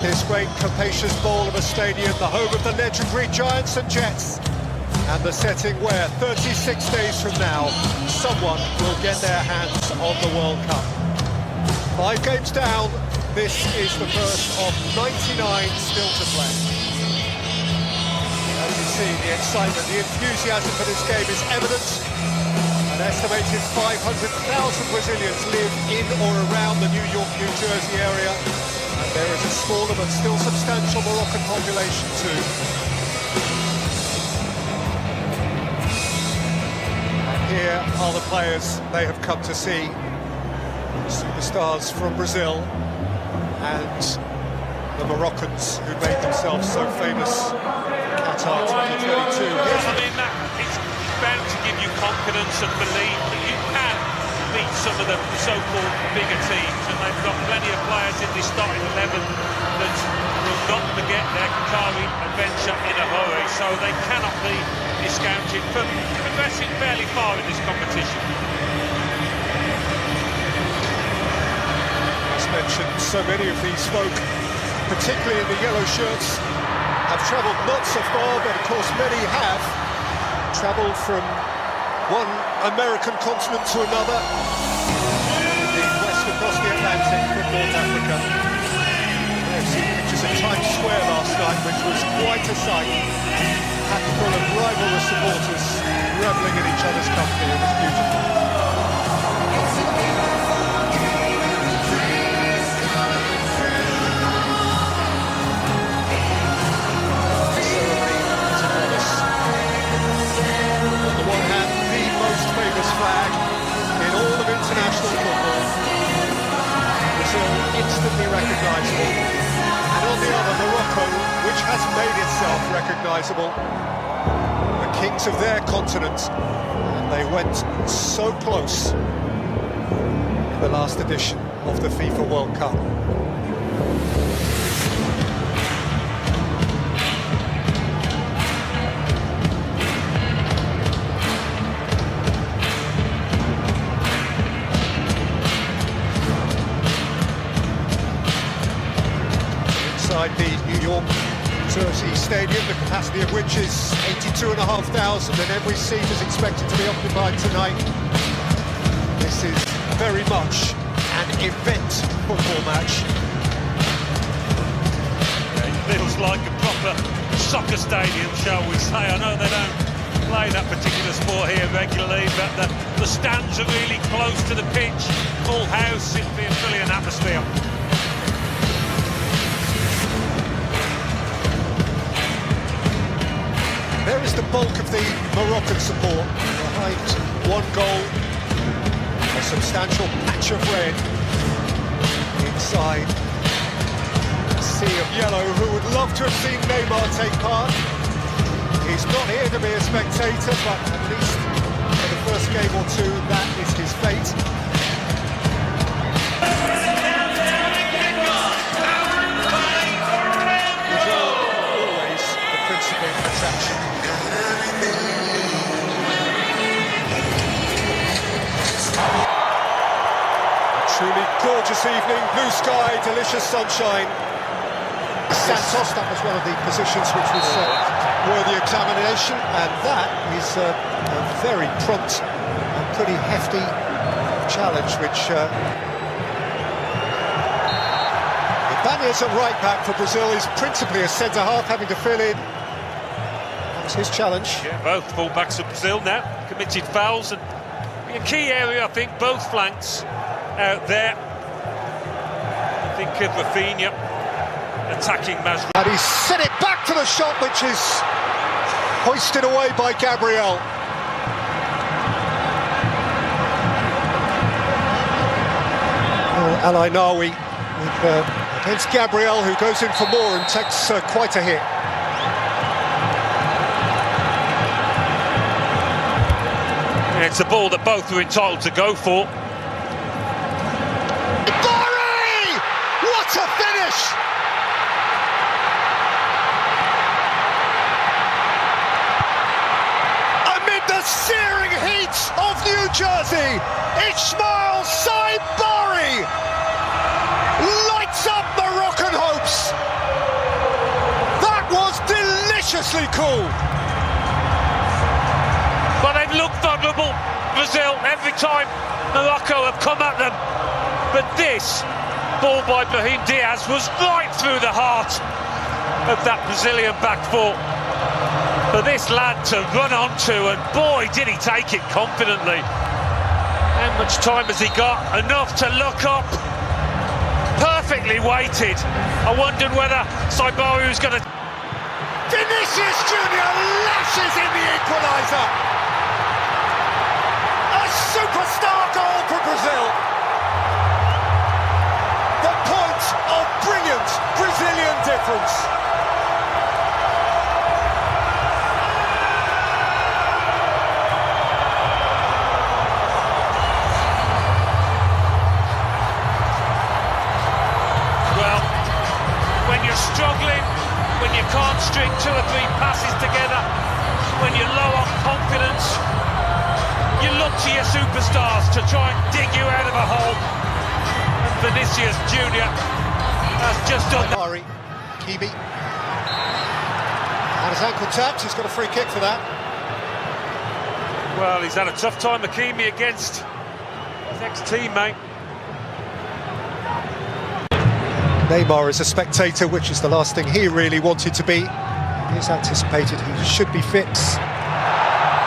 this great capacious bowl of a stadium, the home of the legendary Giants and Jets, and the setting where 36 days from now someone will get their hands on the World Cup. 5 games down, this is the first of 99 still to play. As you see, the excitement, the enthusiasm for this game is evident. An estimated 500,000 Brazilians live in or around the New York, New Jersey area. And there is a smaller but still substantial Moroccan population too. And here are the players they have come to see. Superstars from Brazil and the Moroccans who made themselves so famous in Qatar 2022. It's bound to give you confidence and belief that you can beat some of the so-called bigger teams, and they've got plenty of players in this starting 11 that will not forget their Qatari adventure in a hurry, so they cannot be discounted for progressing fairly far in this competition. As mentioned, so many of these folk, particularly in the yellow shirts, have travelled not so far, but of course many have travelled from one American continent to another, indeed west across the Atlantic from North Africa. I've seen pictures of Times Square last night, which was quite a sight, packed full of rivalrous supporters revelling in each other's company. It was beautiful. Flag in all of international football. Brazil instantly recognisable, and on the other Morocco, which has made itself recognisable, the kings of their continent, and they went so close in the last edition of the FIFA World Cup. Inside the New York Jersey Stadium, the capacity of which is 82,500, and every seat is expected to be occupied tonight. This is very much an event football match. It feels like a proper soccer stadium, shall we say. I know they don't play that particular sport here regularly, but the stands are really close to the pitch. Full house, it'll be a brilliant atmosphere. There is the bulk of the Moroccan support behind one goal, a substantial patch of red inside a sea of yellow. Who would love to have seen Neymar take part? He's not here to be a spectator, but at least for the first game or two, that is his fate. Brazil, always the principal attraction. Truly gorgeous evening, blue sky, delicious sunshine. Santos, that was one of the positions which was worthy examination, and that is a very prompt and pretty hefty challenge, which Ibanez at right back for Brazil is principally a centre-half, having to fill in. That was his challenge. Yeah, both full-backs of Brazil now, committed fouls, and a key area, I think, both flanks out there. I think of Rafinha attacking Mazraoui. And he's sent it back to the shot, which is hoisted away by Gabriel. Al-Ainawi against Gabriel, who goes in for more and takes quite a hit. It's a ball that both were entitled to go for. Barry! What a finish! Amid the searing heat of New Jersey, Ismail Saibari lights up Moroccan hopes. immensely cool. But they've looked vulnerable, Brazil, every time Morocco have come at them. But this ball by Brahim Diaz was right through the heart of that Brazilian back four. For this lad to run onto, and boy, did he take it confidently. How much time has he got? Enough to look up. Perfectly weighted. I wondered whether Saibari was going to... Vinicius Junior lashes in the equaliser. A superstar goal for Brazil. The point of brilliant Brazilian difference. Well, when you're struggling, when you can't string 2 or 3 passes together, when you're low on confidence, you look to your superstars to try and dig you out of a hole. And Vinicius Junior has just done that. Ari, Kibi. And his ankle tapped, he's got a free kick for that. Well, he's had a tough time, Hakimi, against his ex-teammate. Neymar is a spectator, which is the last thing he really wanted to be. He's anticipated he should be fit.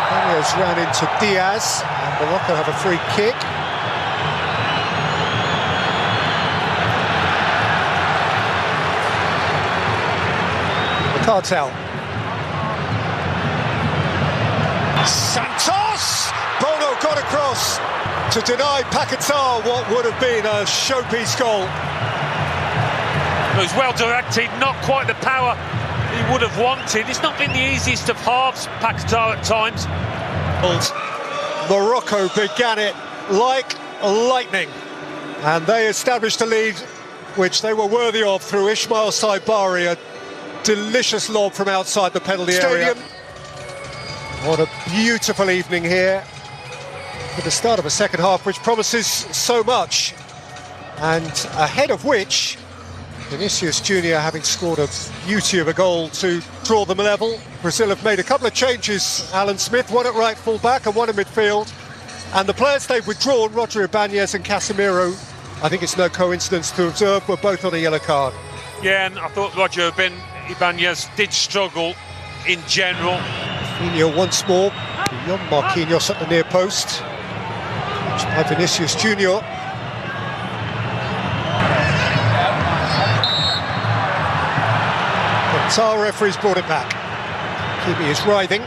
Daniels ran into Diaz, and Morocco have a free kick. The cartel. Santos! Bono got across to deny Paquetá what would have been a showpiece goal. It was well directed, not quite the power he would have wanted. It's not been the easiest of halves, Paquetá at times. Morocco began it like lightning, and they established a lead which they were worthy of through Ismail Saibari, a delicious lob from outside the penalty area. What a beautiful evening here for the start of a second half which promises so much, and ahead of which Vinicius Junior, having scored a beauty of a goal to draw them level. Brazil have made a couple of changes, Alan Smith, one at right full-back and one in midfield. And the players they've withdrawn, Roger Ibanez and Casemiro, I think it's no coincidence to observe, were both on a yellow card. Yeah, and I thought Roger Ibanez did struggle in general. Rafinha once more, beyond Marquinhos at the near post. Catch by Vinicius Junior. Our referee's brought it back. Kibi is writhing.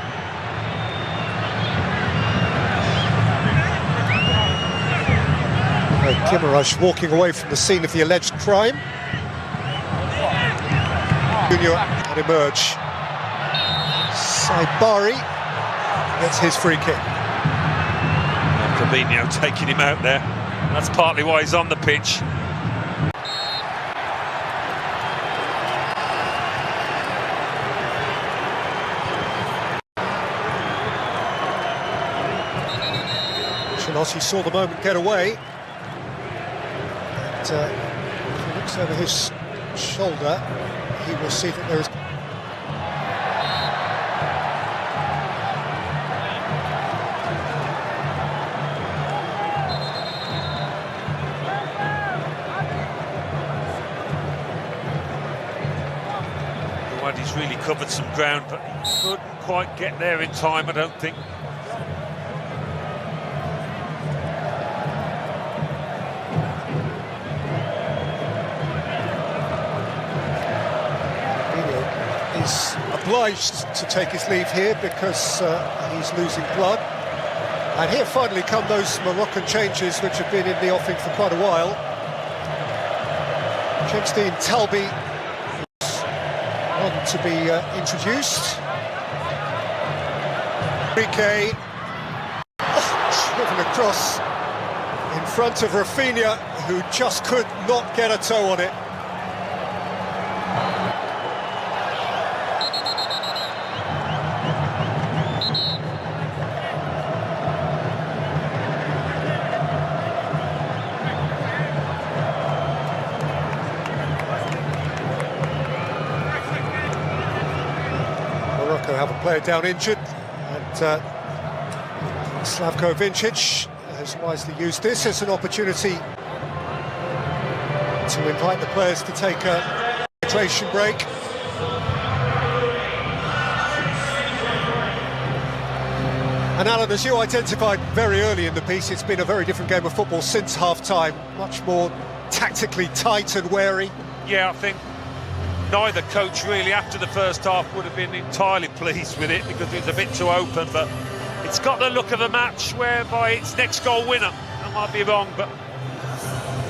Guimaraes walking away from the scene of the alleged crime. Junior can emerge. Saibari gets his free kick. Fabinho taking him out there. That's partly why he's on the pitch. He saw the moment get away, and if he looks over his shoulder, he will see that there is... He's really covered some ground, but he couldn't quite get there in time, I don't think. Obliged to take his leave here because he's losing blood, and here finally come those Moroccan changes which have been in the offing for quite a while. Chemstein Talbi on to be introduced. Riquet driven across in front of Rafinha, who just could not get a toe on it. Morocco have a player down injured, and Slavko Vincic has wisely used this as an opportunity to invite the players to take a hydration break. And Alan, as you identified very early in the piece, it's been a very different game of football since half-time, much more tactically tight and wary. Yeah, I think neither coach really after the first half would have been entirely pleased with it because it was a bit too open, but it's got the look of a match whereby it's next goal winner. I might be wrong, but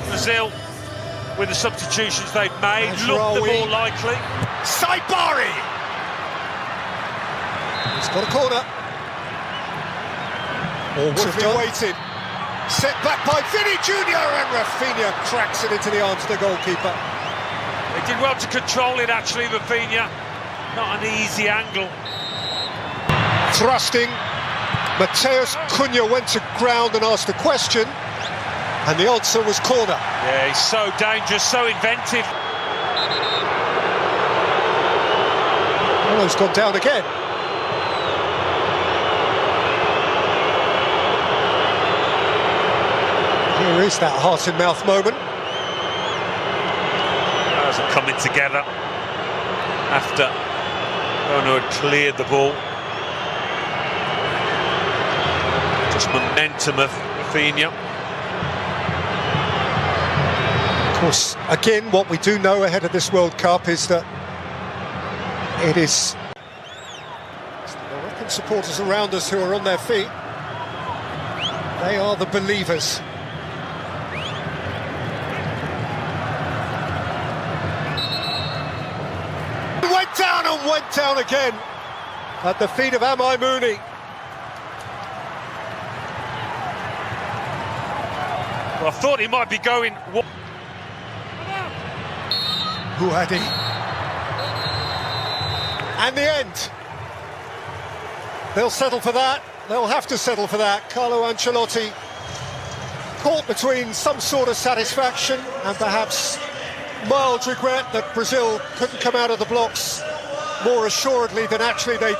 Brazil, with the substitutions they've made, look the more likely. Saibari! He's got a corner. All would have been waited. Set back by Vinny Jr. and Rafinha cracks it into the arms of the goalkeeper. They did well to control it actually, Rafinha. Not an easy angle. Thrusting. Mateus Cunha went to ground and asked a question, and the answer was corner. Yeah, he's so dangerous, so inventive. Almost gone down again. Here is that heart-in-mouth moment. As are coming together after Ono had cleared the ball. Just momentum of Rafinha. Of course, again, what we do know ahead of this World Cup is that it is the Moroccan supporters around us who are on their feet. They are the believers. Went down again at the feet of Amai Mooney. Well, I thought he might be going. Houadi. And the end. They'll settle for that. They'll have to settle for that. Carlo Ancelotti caught between some sort of satisfaction and perhaps mild regret that Brazil couldn't come out of the blocks more assuredly than actually they